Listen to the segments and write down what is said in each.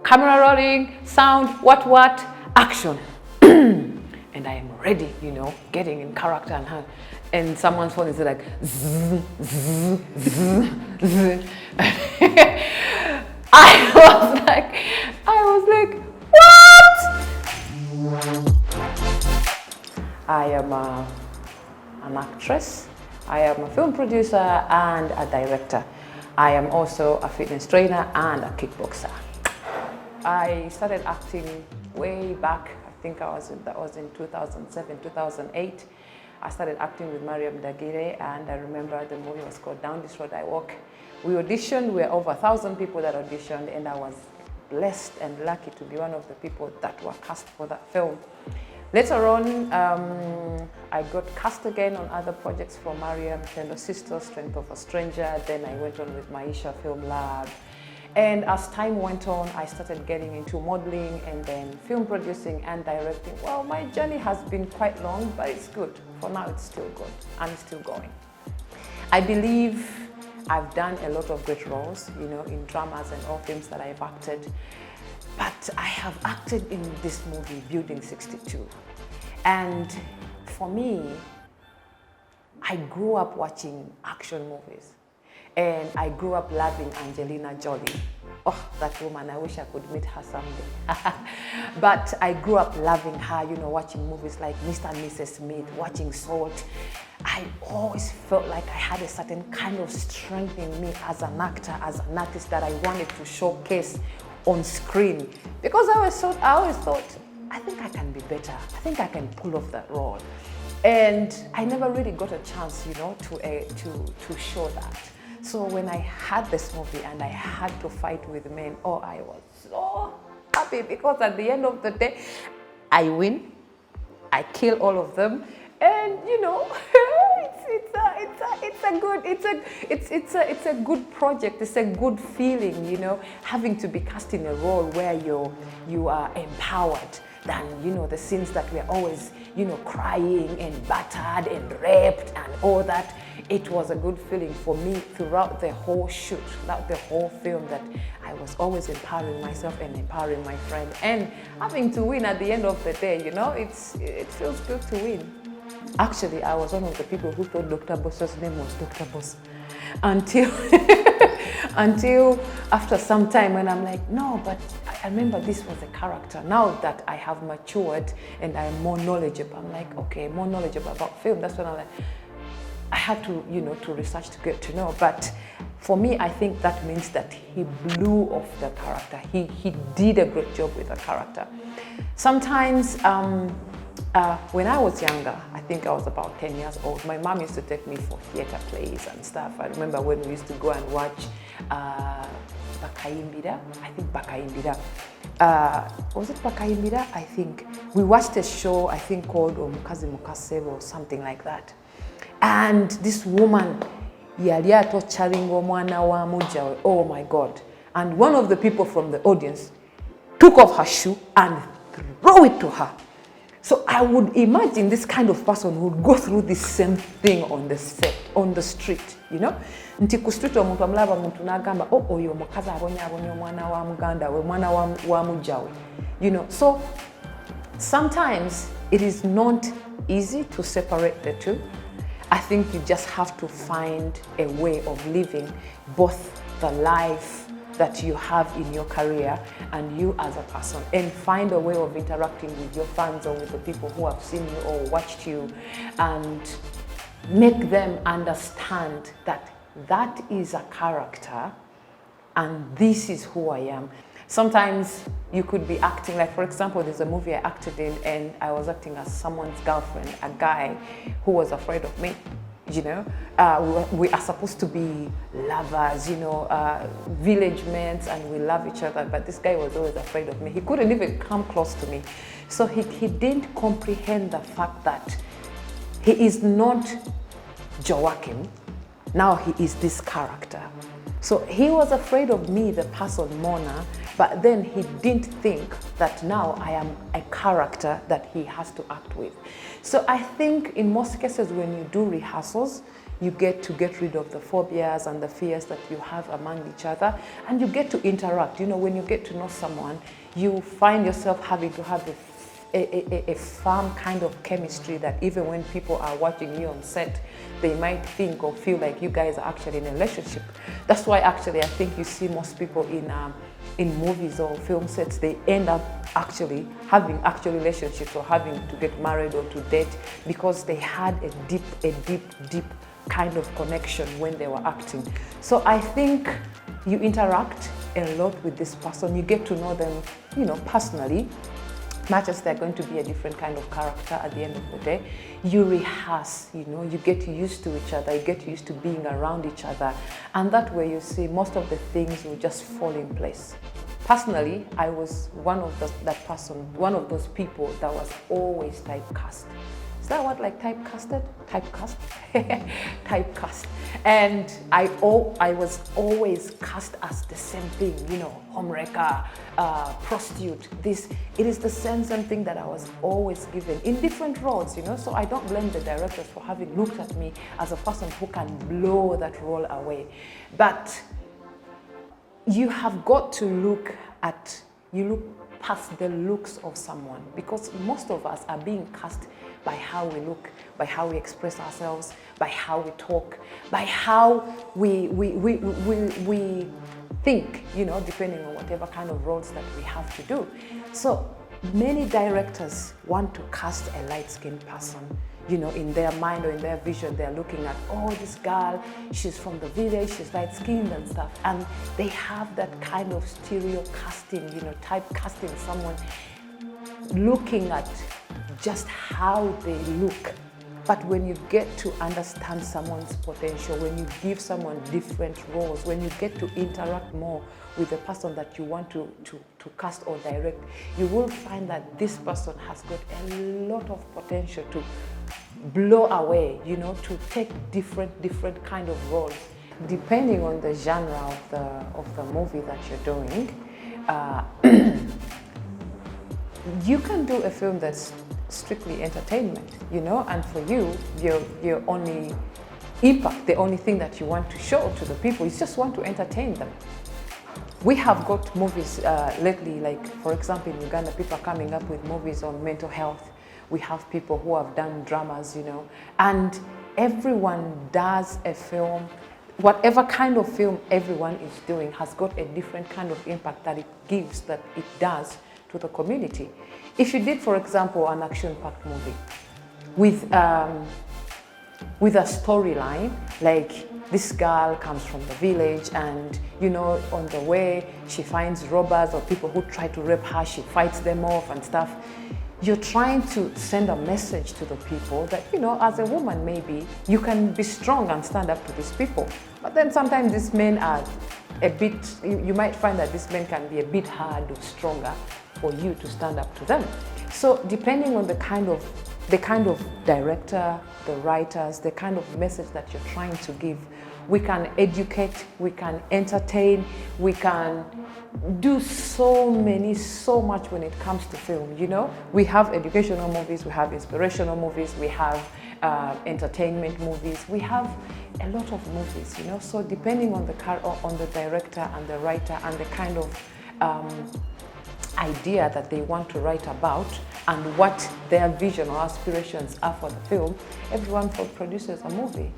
camera rolling, sound, what, action. And I am ready, you know, getting in character and someone's phone is like zzz, zzz, zzz, zzz. I was like, what? I am an actress. I am a film producer and a director. I am also a fitness trainer and a kickboxer. I started acting way back. I think that was in 2007, 2008. I started acting with Mariam Ndagire, and I remember the movie was called Down This Road I Walk. We auditioned, we were over 1,000 people that auditioned, and I was blessed and lucky to be one of the people that were cast for that film. Later on, I got cast again on other projects for Mariam, Tender Sister, Strength of a Stranger. Then I went on with Maisha Film Lab. And as time went on, I started getting into modeling and then film producing and directing. Well, my journey has been quite long, but it's good. For now, it's still good and it's still going. I believe I've done a lot of great roles, you know, in dramas and all films that I've acted. But I have acted in this movie, Building 62. And for me, I grew up watching action movies. And I grew up loving Angelina Jolie. Oh, that woman, I wish I could meet her someday. But I grew up loving her, you know, watching movies like Mr. and Mrs. Smith, watching Salt. I always felt like I had a certain kind of strength in me as an actor, as an artist that I wanted to showcase on screen. Because I always thought, I think I can be better. I think I can pull off that role. And I never really got a chance, you know, to show that. So when I had this movie and I had to fight with men, oh, I was so happy because at the end of the day, I win, I kill all of them, and you know, it's a good project. It's a good feeling, you know, having to be cast in a role where you are empowered than, you know, the scenes that we're always, you know, crying and battered and raped and all that. It was a good feeling for me throughout the whole shoot, throughout the whole film, that I was always empowering myself and empowering my friend and having to win at the end of the day, you know, it feels good to win. Actually, I was one of the people who thought Dr. Boss's name was Dr. Boss until after some time when I'm like, no, but I remember this was a character. Now that I have matured and I'm more knowledgeable, I'm like, okay, more knowledgeable about film. That's when I'm like, I had to, you know, to research to get to know. But for me, I think that means that he blew off the character. He did a great job with the character. Sometimes, when I was younger, I think I was about 10 years old, my mom used to take me for theater plays and stuff. I remember when we used to go and watch Bakaimbira. I think Bakaimbira. Was it Bakaimbira? I think. We watched a show, I think, called Omukazi Mukasebo or something like that. And this woman, yali atocharinga omwana wa mujawe. Oh my God. And one of the people from the audience took off her shoe and threw it to her. So I would imagine this kind of person would go through this same thing on the set, on the street, you know? Nti ku street omuntu amulaba muntu nagamba, oh, oyo mukazi abonye omwana wa muganda we, mwana wa mujawe. You know, so sometimes it is not easy to separate the two. I think you just have to find a way of living both the life that you have in your career and you as a person, and find a way of interacting with your fans or with the people who have seen you or watched you, and make them understand that that is a character and this is who I am. Sometimes you could be acting, like for example, there's a movie I acted in and I was acting as someone's girlfriend, a guy who was afraid of me, you know. We are supposed to be lovers, you know, village mates, and we love each other, but this guy was always afraid of me. He couldn't even come close to me. So he didn't comprehend the fact that he is not Joachim, now he is this character. So he was afraid of me, the person Mona, but then he didn't think that now I am a character that he has to act with. So I think in most cases when you do rehearsals, You get to get rid of the phobias and the fears that you have among each other, and you get to interact. You know, when you get to know someone, you find yourself having to have a firm kind of chemistry that even when people are watching you on set, they might think or feel like you guys are actually in a relationship. That's why actually I think you see most people in movies or film sets, they end up actually having actual relationships or having to get married or to date because they had a deep kind of connection when they were acting. So I think you interact a lot with this person. You get to know them, you know, personally, much as they're going to be a different kind of character at the end of the day. You rehearse, you know, you get used to each other, you get used to being around each other, and that way you see most of the things will just fall in place. Personally, I was one of those people that was always typecast. Is that what, like typecasted? Typecast? Typecast. And I was always cast as the same thing, you know, homewrecker, prostitute. It is the same thing that I was always given in different roles, you know. So I don't blame the directors for having looked at me as a person who can blow that role away. But you have got to look past the looks of someone, because most of us are being cast by how we look, by how we express ourselves, by how we talk, by how we think, you know, depending on whatever kind of roles that we have to do. So many directors want to cast a light-skinned person. You know, in their mind or in their vision, they're looking at, oh, this girl, she's from the village, she's light-skinned and stuff. And they have that kind of stereo casting, you know, typecasting someone, looking at just how they look. But when you get to understand someone's potential, when you give someone different roles, when you get to interact more with the person that you want to cast or direct, you will find that this person has got a lot of potential to blow away, you know, to take different kind of roles, depending on the genre of the movie that you're doing. You can do a film that's strictly entertainment, you know, and for you, your only impact, the only thing that you want to show to the people is just want to entertain them. We have got movies lately, like for example in Uganda, people are coming up with movies on mental health. We have people who have done dramas, you know, and everyone does a film. Whatever kind of film everyone is doing has got a different kind of impact that it gives, that it does to the community. If you did, for example, an action-packed movie with a storyline, like this girl comes from the village and, you know, on the way she finds robbers or people who try to rape her, she fights them off and stuff. You're trying to send a message to the people that, you know, as a woman maybe you can be strong and stand up to these people. But then sometimes these men are a bit, you might find that these men can be a bit hard or stronger for you to stand up to them. So depending on the kind of director, the writers, the kind of message that you're trying to give, we can educate, we can entertain, we can do so much when it comes to film, you know. We have educational movies, we have inspirational movies, we have entertainment movies, we have a lot of movies, you know. So depending on the director and the writer and the kind of idea that they want to write about and what their vision or aspirations are for the film, everyone produces a movie.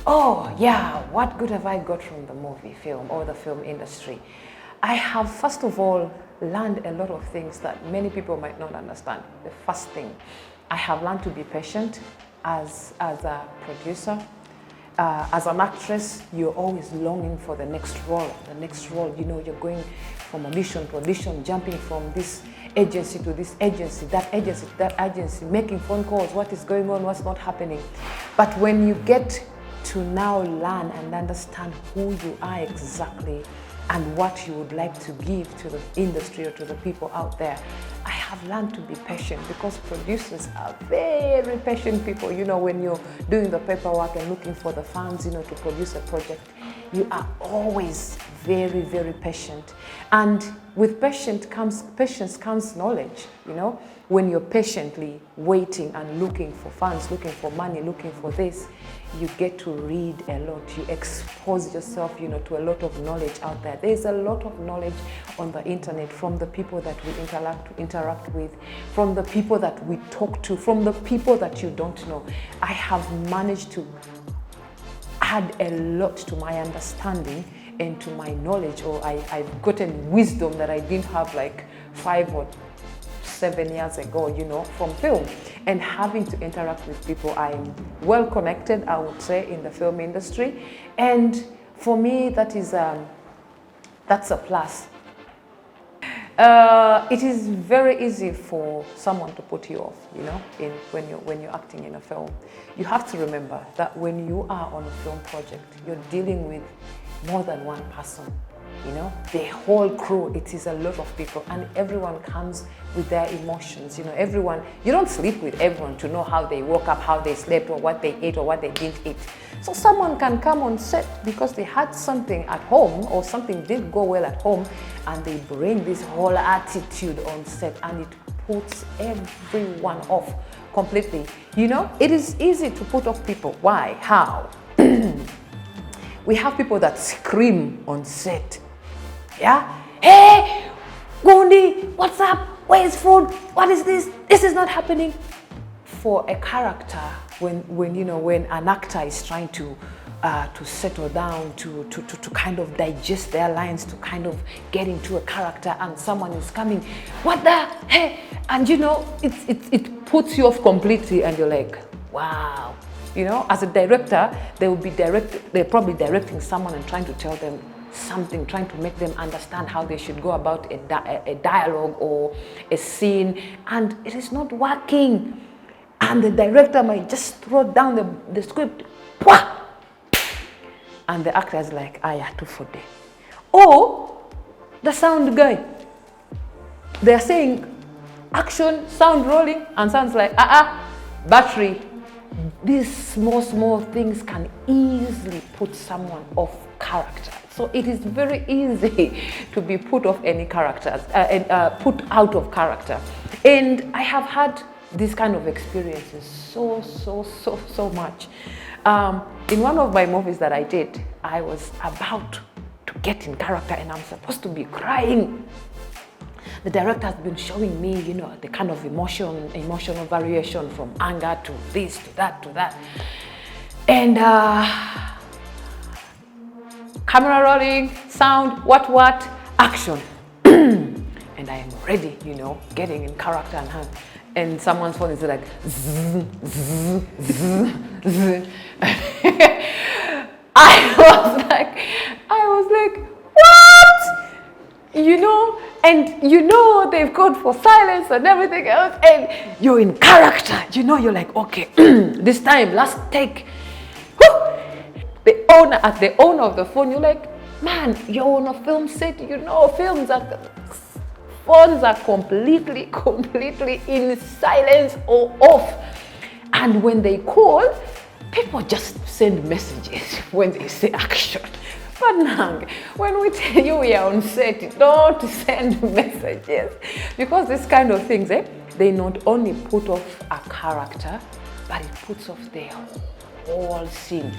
Oh yeah, what good have I got from the movie film or the film industry? I have, first of all, learned a lot of things that many people might not understand. The first thing, I have learned to be patient as a producer. As an actress, you're always longing for the next role, you know, you're going from audition to audition, jumping from this agency to this agency, that agency to that agency, making phone calls, what is going on, what's not happening. But when you get to now learn and understand who you are exactly and what you would like to give to the industry or to the people out there, I have learned to be patient, because producers are very patient people. You know, when you're doing the paperwork and looking for the funds, you know, to produce a project, you are always very, very patient. And with patience comes knowledge, you know. When you're patiently waiting and looking for funds, looking for money, looking for this, you get to read a lot. You expose yourself, you know, to a lot of knowledge out there. There's a lot of knowledge on the internet from the people that we interact with, from the people that we talk to, from the people that you don't know. I have managed to add a lot to my understanding and to my knowledge, or I've gotten wisdom that I didn't have like 5 or 7 years ago, you know, from film. And having to interact with people, I'm well connected, I would say, in the film industry. And for me, that's a plus. It is very easy for someone to put you off, you know, when you're acting in a film. You have to remember that when you are on a film project, you're dealing with more than one person, you know, the whole crew. It is a lot of people, and everyone comes with their emotions, you know. You don't sleep with everyone to know how they woke up, how they slept, or what they ate or what they didn't eat. So someone can come on set because they had something at home or something didn't go well at home, and they bring this whole attitude on set, and it puts everyone off completely. You know, it is easy to put off people. Why? How? We have people that scream on set. Yeah? Hey, Gondi, what's up? Where's food? What is this? This is not happening. For a character, when an actor is trying to settle down, to kind of digest their lines, to kind of get into a character, and someone is coming, what the hey? And you know, it puts you off completely, and you're like, wow. You know, as a director, they're probably directing someone and trying to tell them something, trying to make them understand how they should go about a dialogue or a scene, and it is not working. And the director might just throw down the script, Pwah! And the actor is like, too for day. Or the sound guy, they're saying action, sound rolling, and sounds like, battery. These small things can easily put someone off character. So it is very easy to be put off any characters, put out of character. And I have had these kind of experiences so much. In one of my movies that I did, I was about to get in character and I'm supposed to be crying. The director has been showing me, you know, the kind of emotional variation from anger to this, to that. And camera rolling, sound, what, action. And I am ready, you know, getting in character and someone's phone is like, zzz, zzz, zzz, zzz. I was like, what? You know, and you know they've gone for silence and everything else, and you're in character. You know, you're like, okay, this time, last take. The owner of the phone, you're like, man, you're on a film set. You know, phones are completely in silence or off. And when they call, people just send messages when they say action. But Nang, when we tell you we are on set, don't send messages. Because this kind of things, they not only put off a character, but it puts off the whole scene.